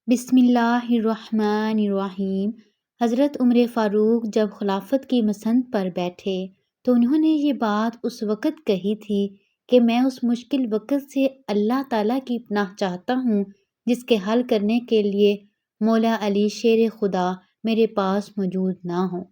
بسم اللہ الرحمن الرحیم۔ حضرت عمر فاروق جب خلافت کی مسند پر بیٹھے تو انہوں نے یہ بات اس وقت کہی تھی کہ میں اس مشکل وقت سے اللہ تعالیٰ کی پناہ چاہتا ہوں جس کے حل کرنے کے لیے مولا علی شیر خدا میرے پاس موجود نہ ہوں۔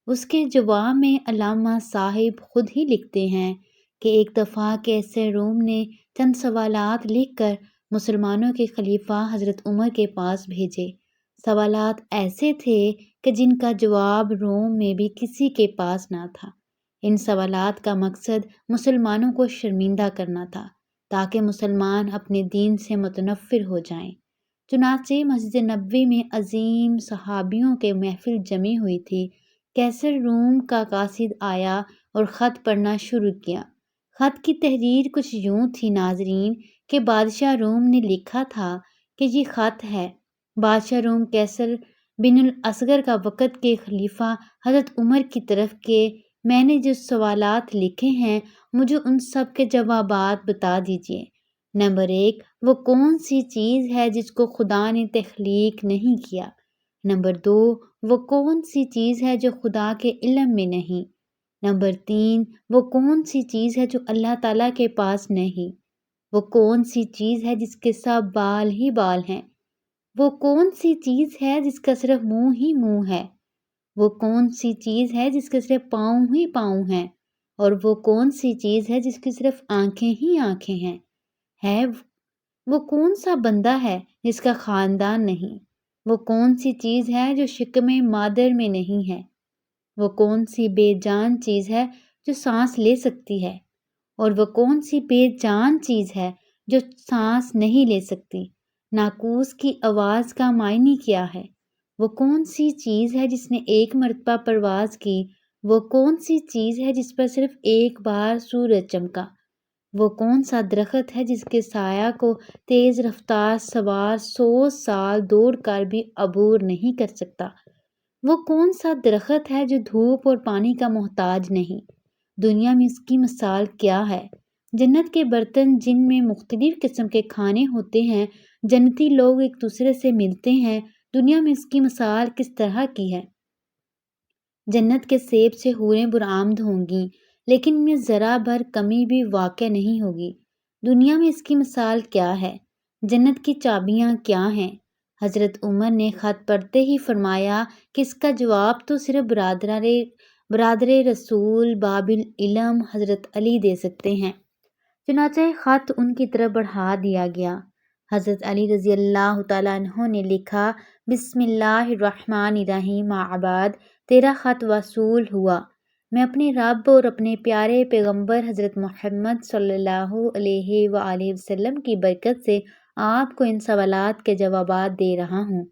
اس کے جواب میں علامہ صاحب خود ہی لکھتے ہیں کہ ایک دفعہ قیصر روم نے چند سوالات لکھ کر مسلمانوں کے خلیفہ حضرت عمر کے پاس بھیجے۔ سوالات ایسے تھے کہ جن کا جواب روم میں بھی کسی کے پاس نہ تھا۔ ان سوالات کا مقصد مسلمانوں کو شرمندہ کرنا تھا تاکہ مسلمان اپنے دین سے متنفر ہو جائیں۔ چنانچہ مسجد نبوی میں عظیم صحابیوں کے محفل جمی ہوئی تھی۔ قیصر روم کا قاصد آیا اور خط پڑھنا شروع کیا۔ خط کی تحریر کچھ یوں تھی ناظرین کہ بادشاہ روم نے لکھا تھا کہ یہ خط ہے بادشاہ روم قیصر بن الاصغر کا وقت کے خلیفہ حضرت عمر کی طرف کہ میں نے جو سوالات لکھے ہیں مجھے ان سب کے جوابات بتا دیجیے۔ نمبر 1، وہ کون سی چیز ہے جس کو خدا نے تخلیق نہیں کیا؟ نمبر 2، وہ کون سی چیز ہے جو خدا کے علم میں نہیں؟ نمبر 3، وہ کون سی چیز ہے جو اللہ تعالیٰ کے پاس نہیں؟ وہ کون سی چیز ہے جس کے سب بال ہی بال ہیں؟ وہ کون سی چیز ہے جس کا صرف منہ ہی منہ ہے؟ وہ کون سی چیز ہے جس کے صرف پاؤں ہی پاؤں ہیں؟ اور وہ کون سی چیز ہے جس کی صرف آنکھیں ہی آنکھیں ہیں؟ وہ کون سا بندہ ہے جس کا خاندان نہیں؟ وہ کون سی چیز ہے جو شکم مادر میں نہیں ہے؟ وہ کون سی بے جان چیز ہے جو سانس لے سکتی ہے؟ اور وہ کون سی بے جان چیز ہے جو سانس نہیں لے سکتی؟ ناقوس کی آواز کا معنی کیا ہے؟ وہ کون سی چیز ہے جس نے ایک مرتبہ پرواز کی؟ وہ کون سی چیز ہے جس پر صرف ایک بار سورج چمکا؟ وہ کون سا درخت ہے جس کے سایہ کو تیز رفتار سوار 100 سال دوڑ کر بھی عبور نہیں کر سکتا؟ وہ کون سا درخت ہے جو دھوپ اور پانی کا محتاج نہیں؟ دنیا میں اس کی مثال کیا ہے؟ جنت کے برتن جن میں مختلف قسم کے کھانے ہوتے ہیں، جنتی لوگ ایک دوسرے سے ملتے ہیں، دنیا میں اس کی مثال کس طرح کی ہے؟ جنت کے سیب سے حوریں برآمد ہوں گی لیکن ان میں ذرا بھر کمی بھی واقع نہیں ہوگی۔ دنیا میں اس کی مثال کیا ہے؟ جنت کی چابیاں کیا ہیں؟ حضرت عمر نے خط پڑھتے ہی فرمایا کہ اس کا جواب تو صرف برادر رسول باب العلم حضرت علی دے سکتے ہیں۔ چنانچہ خط ان کی طرف بڑھا دیا گیا۔ حضرت علی رضی اللہ تعالیٰ عنہ نے لکھا، بسم اللہ الرحمن الرحیم، بعد تیرا خط وصول ہوا۔ میں اپنے رب اور اپنے پیارے پیغمبر حضرت محمد صلی اللہ علیہ وآلہ وسلم کی برکت سے آپ کو ان سوالات کے جوابات دے رہا ہوں۔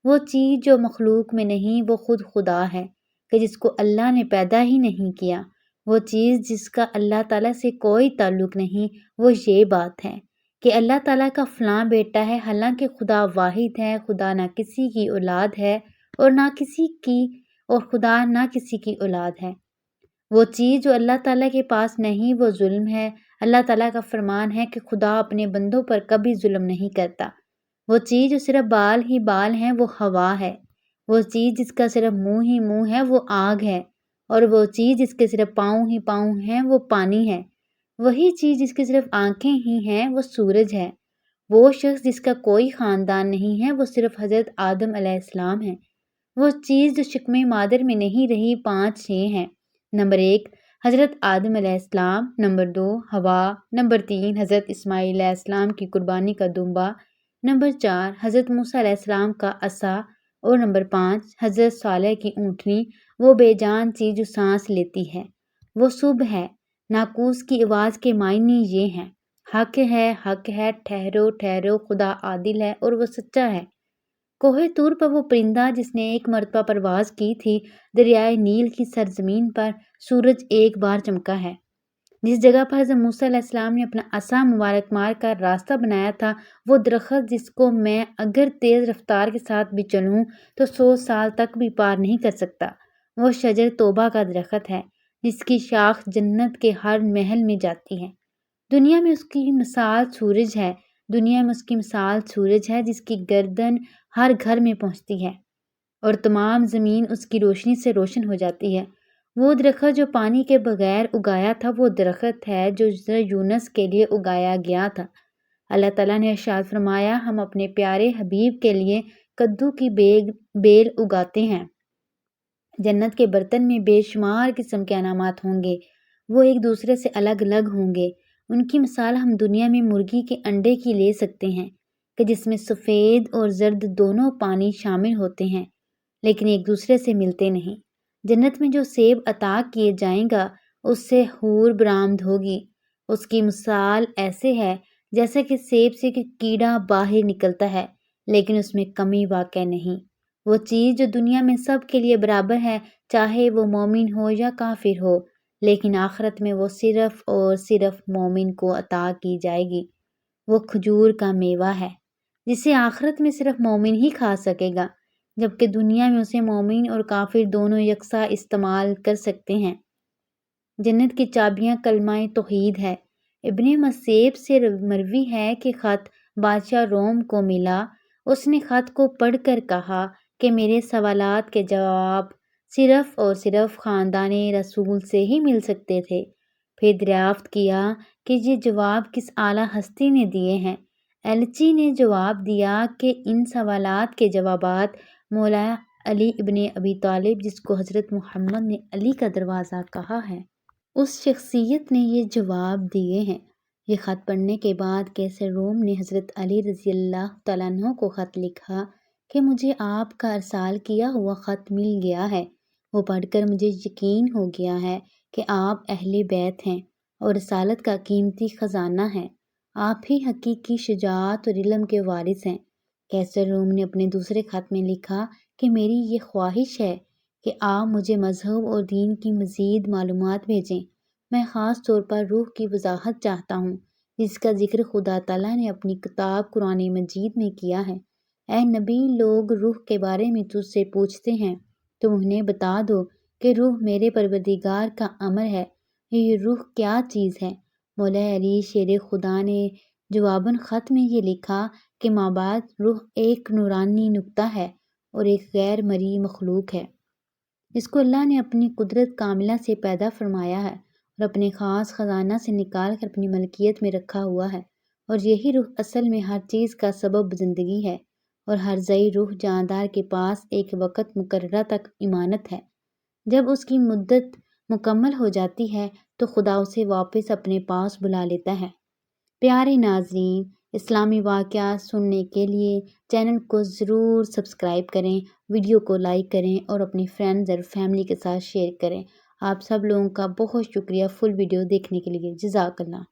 وہ چیز جو مخلوق میں نہیں وہ خود خدا ہے کہ جس کو اللہ نے پیدا ہی نہیں کیا۔ وہ چیز جس کا اللہ تعالیٰ سے کوئی تعلق نہیں وہ یہ بات ہے کہ اللہ تعالیٰ کا فلاں بیٹا ہے، حالانکہ خدا واحد ہے، خدا نہ کسی کی اولاد ہے اور خدا نہ کسی کی اولاد ہے۔ وہ چیز جو اللہ تعالیٰ کے پاس نہیں وہ ظلم ہے۔ اللہ تعالیٰ کا فرمان ہے کہ خدا اپنے بندوں پر کبھی ظلم نہیں کرتا۔ وہ چیز جو صرف بال ہی بال ہیں وہ ہوا ہے۔ وہ چیز جس کا صرف منہ ہی منہ ہے وہ آگ ہے، اور وہ چیز جس کے صرف پاؤں ہی پاؤں ہیں وہ پانی ہے۔ وہی چیز جس کی صرف آنکھیں ہی ہیں وہ سورج ہے۔ وہ شخص جس کا کوئی خاندان نہیں ہے وہ صرف حضرت آدم علیہ السلام ہے۔ وہ چیز جو شکم مادر میں نہیں رہی 5-6 ہیں۔ نمبر 1، حضرت آدم علیہ السلام۔ نمبر 2، ہوا۔ نمبر 3، حضرت اسماعیل علیہ السلام کی قربانی کا دمبا۔ نمبر 4، حضرت موسیٰ علیہ السلام کا عصا۔ اور نمبر 5، حضرت صالح کی اونٹنی، وہ بے جان چیز جو سانس لیتی ہے۔ وہ صبح ہے۔ ناقوس کی آواز کے معنی یہ ہیں، حق ہے، حق ہے، ٹھہرو ٹھہرو، خدا عادل ہے اور وہ سچا ہے۔ کوہ طور پر وہ پرندہ جس نے ایک مرتبہ پرواز کی تھی، دریائے نیل کی سرزمین پر سورج ایک بار چمکا ہے۔ جس جگہ پر حضرت موسیٰ علیہ السلام نے اپنا عصا مبارک مار کر راستہ بنایا تھا، وہ درخت جس کو میں اگر تیز رفتار کے ساتھ بھی چلوں تو 100 سال تک بھی پار نہیں کر سکتا، وہ شجر توبہ کا درخت ہے جس کی شاخ جنت کے ہر محل میں جاتی ہے۔ دنیا میں اس کی مثال سورج ہے۔ دنیا میں اس کی مثال سورج ہے جس کی گردن ہر گھر میں پہنچتی ہے اور تمام زمین اس کی روشنی سے روشن ہو جاتی ہے۔ وہ درخت جو پانی کے بغیر اگایا تھا وہ درخت ہے جو یونس کے لیے اگایا گیا تھا۔ اللہ تعالیٰ نے ارشاد فرمایا، ہم اپنے پیارے حبیب کے لیے کدو کی بیل اگاتے ہیں۔ جنت کے برتن میں بے شمار قسم کے انعامات ہوں گے، وہ ایک دوسرے سے الگ الگ ہوں گے۔ ان کی مثال ہم دنیا میں مرغی کے انڈے کی لے سکتے ہیں کہ جس میں سفید اور زرد دونوں پانی شامل ہوتے ہیں لیکن ایک دوسرے سے ملتے نہیں۔ جنت میں جو سیب عطا کیے جائیں گا اس سے حور برآمد ہوگی۔ اس کی مثال ایسے ہے جیسے کہ سیب سے کیڑا باہر نکلتا ہے لیکن اس میں کمی واقع نہیں۔ وہ چیز جو دنیا میں سب کے لیے برابر ہے، چاہے وہ مومن ہو یا کافر ہو، لیکن آخرت میں وہ صرف اور صرف مومن کو عطا کی جائے گی۔ وہ کھجور کا میوہ ہے جسے آخرت میں صرف مومن ہی کھا سکے گا، جبکہ دنیا میں اسے مومن اور کافر دونوں یکساں استعمال کر سکتے ہیں۔ جنت کی چابیاں کلمہ توحید ہے۔ ابن مسیب سے مروی ہے کہ خط بادشاہ روم کو ملا۔ اس نے خط کو پڑھ کر کہا کہ میرے سوالات کے جواب صرف اور صرف خاندان رسول سے ہی مل سکتے تھے۔ پھر دریافت کیا کہ یہ جواب کس اعلیٰ ہستی نے دیے ہیں۔ ایلچی نے جواب دیا کہ ان سوالات کے جوابات مولا علی ابن ابی طالب، جس کو حضرت محمد نے علی کا دروازہ کہا ہے، اس شخصیت نے یہ جواب دیے ہیں۔ یہ خط پڑھنے کے بعد قیصر روم نے حضرت علی رضی اللہ تعالیٰ عنہ کو خط لکھا کہ مجھے آپ کا ارسال کیا ہوا خط مل گیا ہے۔ وہ پڑھ کر مجھے یقین ہو گیا ہے کہ آپ اہل بیت ہیں اور رسالت کا قیمتی خزانہ ہیں۔ آپ ہی حقیقی شجاعت اور علم کے وارث ہیں۔ قیصر روم نے اپنے دوسرے خط میں لکھا کہ میری یہ خواہش ہے کہ آپ مجھے مذہب اور دین کی مزید معلومات بھیجیں۔ میں خاص طور پر روح کی وضاحت چاہتا ہوں جس کا ذکر خدا تعالیٰ نے اپنی کتاب قرآن مجید میں کیا ہے۔ اے نبی، لوگ روح کے بارے میں تجھ سے پوچھتے ہیں، تم انہیں بتا دو کہ روح میرے پروردگار کا امر ہے۔ یہ روح کیا چیز ہے؟ مولا علی شیر خدا نے جواباً خط میں یہ لکھا کہ مابعد روح ایک نورانی نقطہ ہے اور ایک غیر مرئی مخلوق ہے جس کو اللہ نے اپنی قدرت کاملہ سے پیدا فرمایا ہے اور اپنے خاص خزانہ سے نکال کر اپنی ملکیت میں رکھا ہوا ہے، اور یہی روح اصل میں ہر چیز کا سبب زندگی ہے اور ہر ذی روح جاندار کے پاس ایک وقت مقررہ تک امانت ہے۔ جب اس کی مدت مکمل ہو جاتی ہے تو خدا اسے واپس اپنے پاس بلا لیتا ہے۔ پیارے ناظرین، اسلامی واقعات سننے کے لیے چینل کو ضرور سبسکرائب کریں، ویڈیو کو لائک کریں اور اپنے فرینڈز اور فیملی کے ساتھ شیئر کریں۔ آپ سب لوگوں کا بہت شکریہ فل ویڈیو دیکھنے کے لیے۔ جزاک اللہ۔